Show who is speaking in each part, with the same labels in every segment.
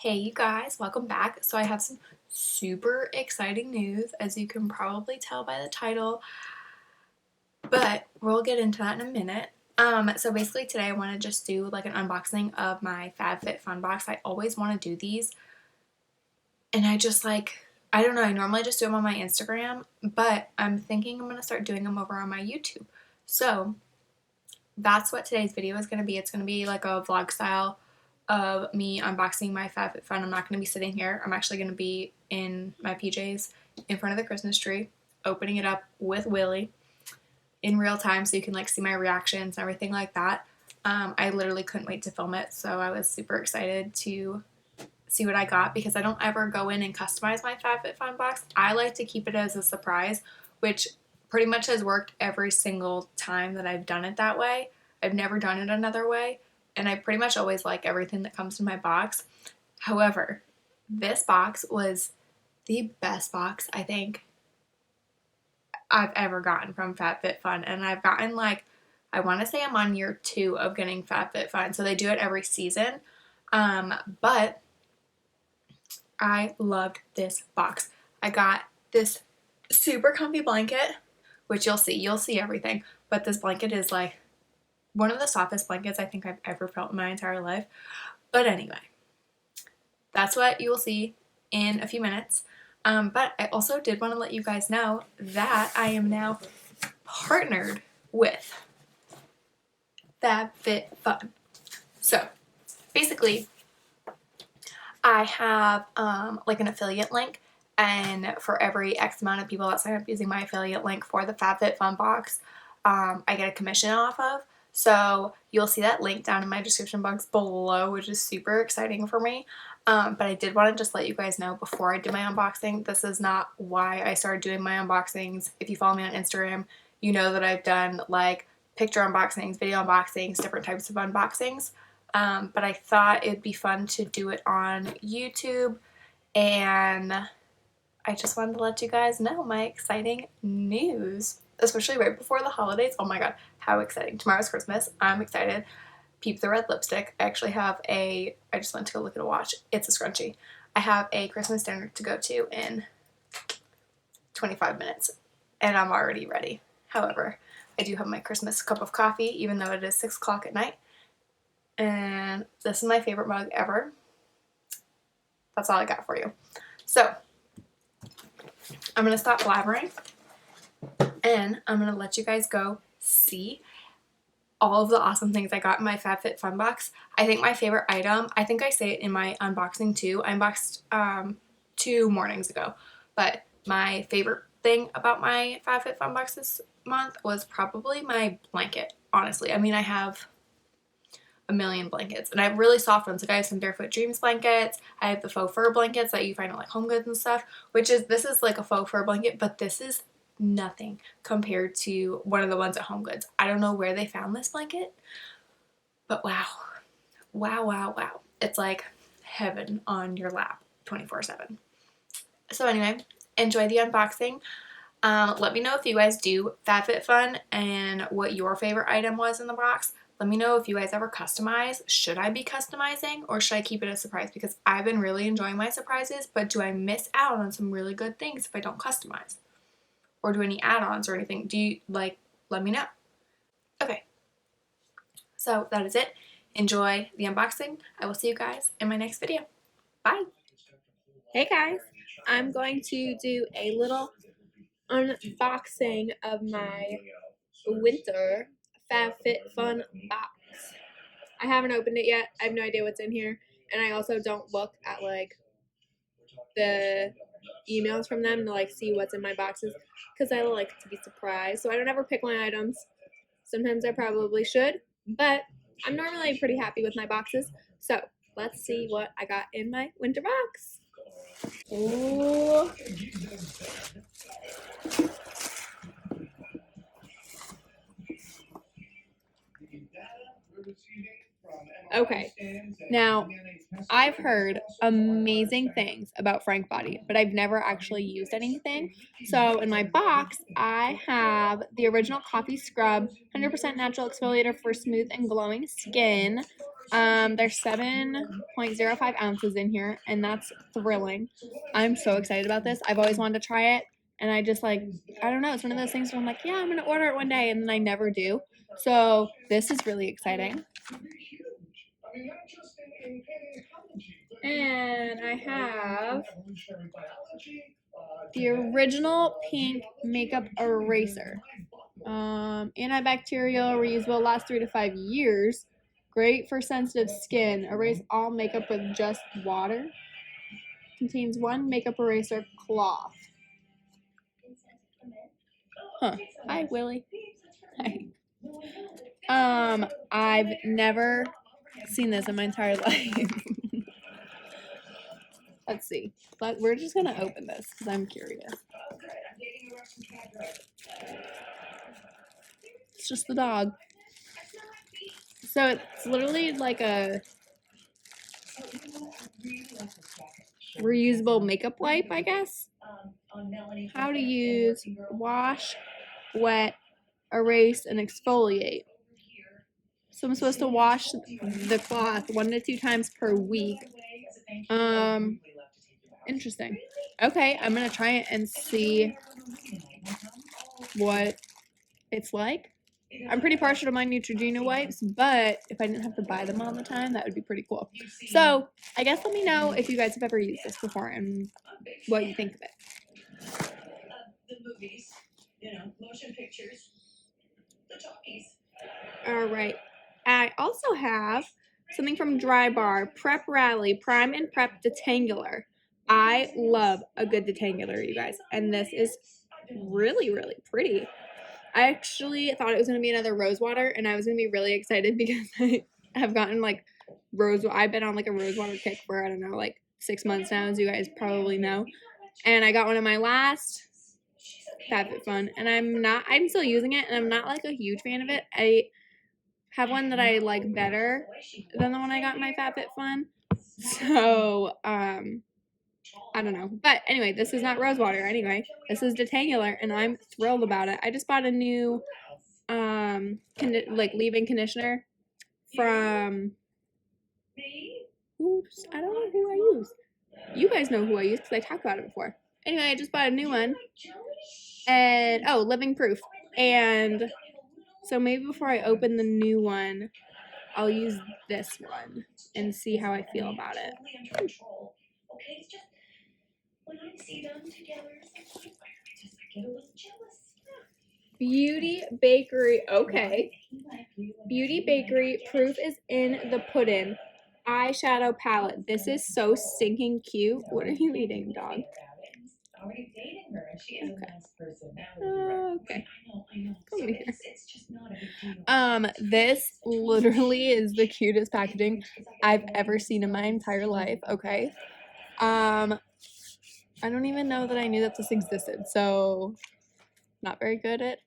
Speaker 1: Hey you guys, welcome back. So I have some super exciting news, as you can probably tell by the title, but we'll get into that in a minute. So basically today I want to just do like an unboxing of my Fab Fit Fun box. I always want to do these, and I don't know, I normally just do them on my Instagram, but I'm thinking I'm going to start doing them over on my YouTube. So that's what today's video is going to be. It's going to be like a vlog style of me unboxing my Fab Fit Fun. I'm not going to be sitting here. I'm actually going to be in my PJs in front of the Christmas tree, opening it up with Willie in real time so you can like see my reactions and everything like that. I literally couldn't wait to film it, so I was super excited to see what I got because I don't ever go in and customize my Fab Fit Fun box. I like to keep it as a surprise, which pretty much has worked every single time that I've done it that way. I've never done it another way, and I pretty much always like everything that comes in my box. However, this box was the best box I think I've ever gotten from Fab Fit Fun, and I've gotten I want to say I'm on year 2 of getting Fab Fit Fun, so they do it every season. But I loved this box. I got this super comfy blanket, which you'll see everything, but this blanket is like one of the softest blankets I think I've ever felt in my entire life. But anyway, that's what you will see in a few minutes. But I also did want to let you guys know that I am now partnered with Fab Fit Fun. So basically, I have like an affiliate link, and for every X amount of people that sign up using my affiliate link for the Fab Fit Fun box, I get a commission off of. So you'll see that link down in my description box below, which is super exciting for me. But I did want to just let you guys know before I do my unboxing, this is not why I started doing my unboxings. If you follow me on Instagram, you know that I've done like picture unboxings, video unboxings, different types of unboxings. But I thought it'd be fun to do it on YouTube, and I just wanted to let you guys know my exciting news, especially right before the holidays. Oh my god, how exciting. Tomorrow's Christmas. I'm excited. Peep the red lipstick. I actually have I just went to go look at a watch. It's a scrunchie. I have a Christmas dinner to go to in 25 minutes, and I'm already ready. However, I do have my Christmas cup of coffee, even though it is 6 o'clock at night. And this is my favorite mug ever. That's all I got for you. So, I'm going to stop blabbering, and I'm going to let you guys go see all of the awesome things I got in my Fab Fit Fun box. I think my favorite item, I think I say it in my unboxing too. I unboxed 2 mornings ago, but my favorite thing about my Fab Fit Fun box this month was probably my blanket, honestly. I mean, I have a million blankets, and I have really soft ones. Like I have some Barefoot Dreams blankets. I have the faux fur blankets that you find at like HomeGoods and stuff, this is like a faux fur blanket, but this is nothing compared to one of the ones at HomeGoods. I don't know where they found this blanket, but wow. Wow, wow, wow. It's like heaven on your lap 24/7. So anyway, enjoy the unboxing. Let me know if you guys do Fab Fit Fun and what your favorite item was in the box. Let me know if you guys ever customize. Should I be customizing, or should I keep it a surprise? Because I've been really enjoying my surprises, but do I miss out on some really good things if I don't customize? Or do any add-ons or anything? Do you let me know. Okay, so that is it. Enjoy the unboxing. I will see you guys in my next video. Bye.
Speaker 2: Hey guys, I'm going to do a little unboxing of my winter Fab Fit Fun box. I haven't opened it yet. I have no idea what's in here, and I also don't look at like the emails from them to like see what's in my boxes because I like to be surprised. So I don't ever pick my items. Sometimes I probably should, but I'm normally pretty happy with my boxes. So let's see what I got in my winter box. Ooh. Okay, now I've heard amazing things about Frank Body, but I've never actually used anything. So in my box, I have the original coffee scrub, 100% natural exfoliator for smooth and glowing skin. There's 7.05 ounces in here, and that's thrilling. I'm so excited about this. I've always wanted to try it, and I just like, I don't know, it's one of those things where I'm like, yeah, I'm gonna order it one day, and then I never do. So this is really exciting. And I have the original pink makeup eraser. Antibacterial, reusable, lasts 3 to 5 years. Great for sensitive skin. Erase all makeup with just water. Contains 1 makeup eraser cloth. Huh. Hi, Willie. Hi. I've never seen this in my entire life. Let's see. But we're just gonna open this because I'm curious. It's just the dog. So it's literally like a reusable makeup wipe, I guess. How to use: wash, wet, erase, and exfoliate. So I'm supposed to wash the cloth 1 to 2 times per week. Interesting. Okay, I'm gonna try it and see what it's like. I'm pretty partial to my Neutrogena wipes, but if I didn't have to buy them all the time, that would be pretty cool. So I guess let me know if you guys have ever used this before and what you think of it. All right. I also have something from Dry Bar, Prep Rally, Prime and Prep Detangular. I love a good detangular, you guys, and this is really, really pretty. I actually thought it was going to be another rose water, and I was going to be really excited because I have gotten like I've been on like a rose water kick for, I don't know, like 6 months now, as you guys probably know. And I got one of my last Fab Fit Fun, and I'm still using it, and I'm not like a huge fan of it. I have one that I like better than the one I got in my Fab Fit Fun. So, I don't know. But anyway, this is not rose water anyway. This is detangular, and I'm thrilled about it. I just bought a new leave-in conditioner from oops, I don't know who I use. You guys know who I use because I talked about it before. Anyway, I just bought a new one. And Living Proof. And so maybe before I open the new one, I'll use this one and see how I feel about it. Beauty Bakery. Okay. Beauty Bakery. Proof is in the pudding. Eyeshadow palette. This is so stinking cute. What are you eating, dog? Okay. Come here. This literally is the cutest packaging I've ever seen in my entire life. Okay. I don't even know that I knew that this existed, so not very good at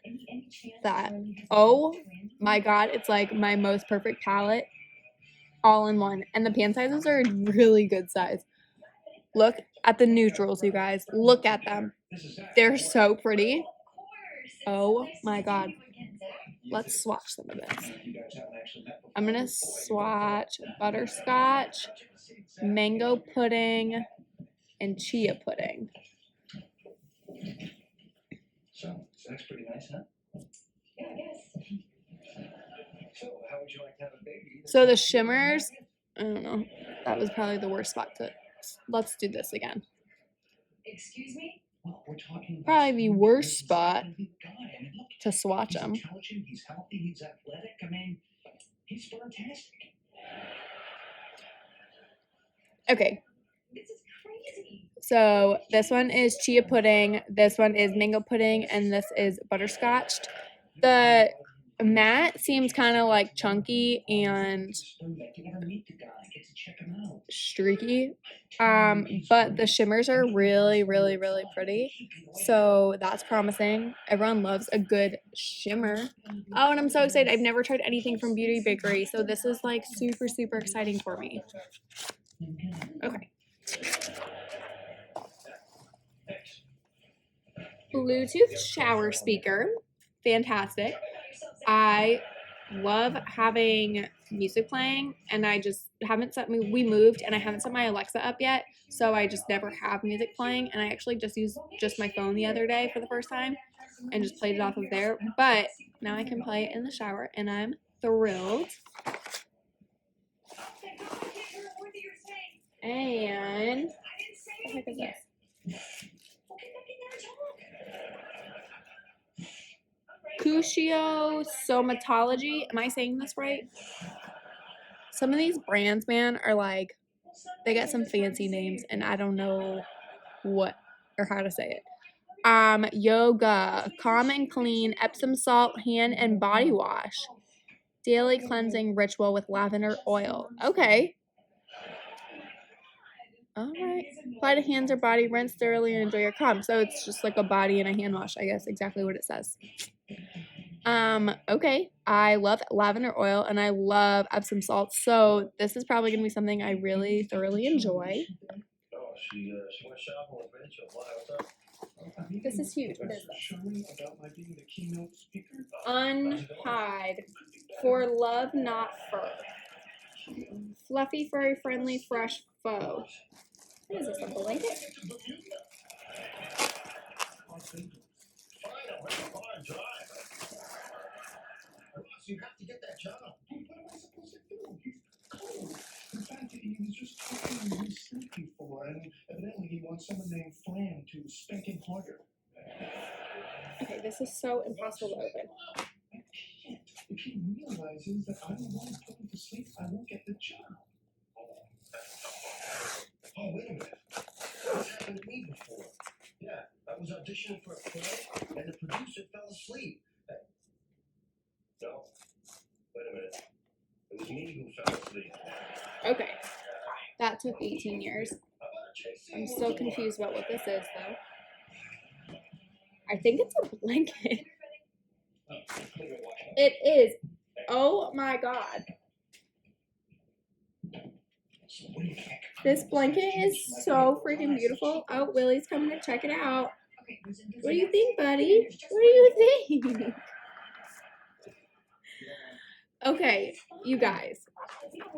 Speaker 2: that. Oh my god, it's like my most perfect palette all in one. And the pan sizes are a really good size. Look at the neutrals, you guys. Look at them. They're so pretty. Oh my god. Let's swatch some of this. I'm going to swatch butterscotch, mango pudding, and chia pudding.
Speaker 3: So, that's pretty nice, huh? Yeah, I guess. So, how would you like to have a baby?
Speaker 2: So the shimmers, I don't know. That was probably the worst spot to. Let's do this again.
Speaker 3: Excuse me? Well, we're talking about
Speaker 2: probably the worst spot to swatch them.
Speaker 3: He's intelligent, he's healthy, he's athletic. I mean, he's fantastic.
Speaker 2: Okay.
Speaker 3: This is crazy.
Speaker 2: So this one is chia pudding, this one is mango pudding, and this is butterscotched. The matte seems kind of like chunky and streaky, but the shimmers are really, really, really pretty, so that's promising. Everyone loves a good shimmer. Oh, and I'm so excited. I've never tried anything from Beauty Bakery, so this is like super, super exciting for me. Okay. Bluetooth shower speaker. Fantastic. I love having music playing, and I just haven't set me. We moved, and I haven't set my Alexa up yet, so I just never have music playing. And I actually just used just my phone the other day for the first time, and just played it off of there. But now I can play it in the shower, and I'm thrilled. And what the heck is this? Cuscio Somatology. Am I saying this right? Some of these brands, man, are like, they got some fancy names, and I don't know what or how to say it. Yoga, calm and clean, Epsom salt hand and body wash, daily cleansing ritual with lavender oil. Okay. All right. Apply to hands or body, rinse thoroughly, and enjoy your calm. So it's just like a body and a hand wash, I guess, exactly what it says. Okay. I love lavender oil and I love Epsom salt. So this is probably gonna be something I really thoroughly enjoy. This is huge. What is this? Unhide. For love, not fur. Fluffy, furry, friendly, fresh faux. What is this, a blanket?
Speaker 3: You have to get that job. What am I supposed to do? In fact, he was just talking his sleep before, and evidently he wants someone named Fran to spank him harder.
Speaker 2: Okay, this is so impossible to open.
Speaker 3: I can't. If he realizes that I don't want to put him to sleep, I won't get the job. Oh, wait a minute. This happened to me before. Yeah, I was auditioning for a play, and the producer fell asleep. No, wait a minute. It was me who fell asleep.
Speaker 2: Okay, that took 18 years. I'm still confused about what this is, though. I think it's a blanket. It is. Oh my god. This blanket is so freaking beautiful. Oh, Willie's coming to check it out. What do you think, buddy? What do you think? Okay, you guys.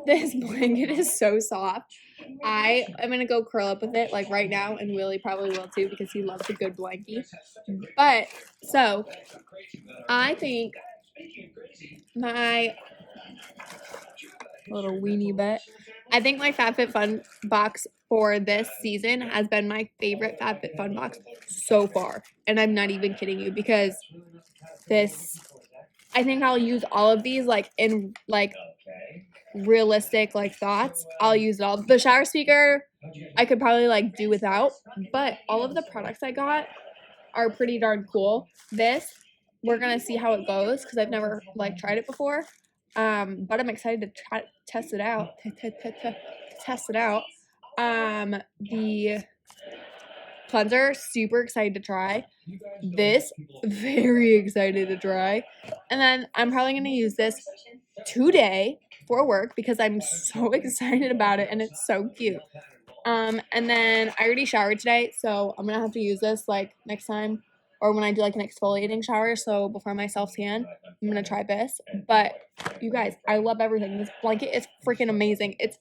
Speaker 2: This blanket is so soft. I am going to go curl up with it like right now, and Willie probably will too because he loves a good blankie. But, so, I think my little weenie butt. I think my Fab Fit Fun box for this season has been my favorite Fab Fit Fun box so far. And I'm not even kidding you because this, I think I'll use all of these like in like realistic like thoughts. I'll use it all. The shower speaker I could probably like do without, but all of the products I got are pretty darn cool. This, we're gonna see how it goes because I've never like tried it before. But I'm excited to try test it out. Test it out. The cleanser, super excited to try. This, very excited to try. And then I'm probably gonna use this today for work because I'm so excited about it and it's so cute. And then I already showered today, so I'm gonna have to use this like next time or when I do like an exfoliating shower. So before my self-tan, I'm gonna try this. But you guys, I love everything. This blanket is freaking amazing. It's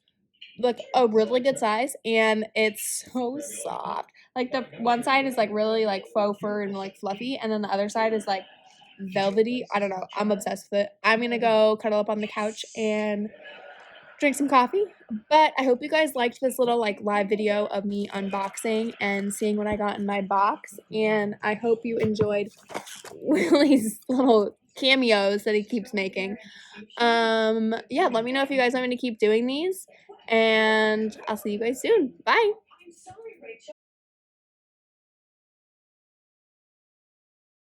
Speaker 2: like a really good size and it's so soft. Like the one side is like really like faux fur and like fluffy, and then the other side is like velvety. I don't know. I'm obsessed with it. I'm gonna go cuddle up on the couch and drink some coffee. But I hope you guys liked this little like live video of me unboxing and seeing what I got in my box. And I hope you enjoyed Willie's little cameos that he keeps making. Yeah, let me know if you guys want me to keep doing these. And I'll see you guys soon. Bye.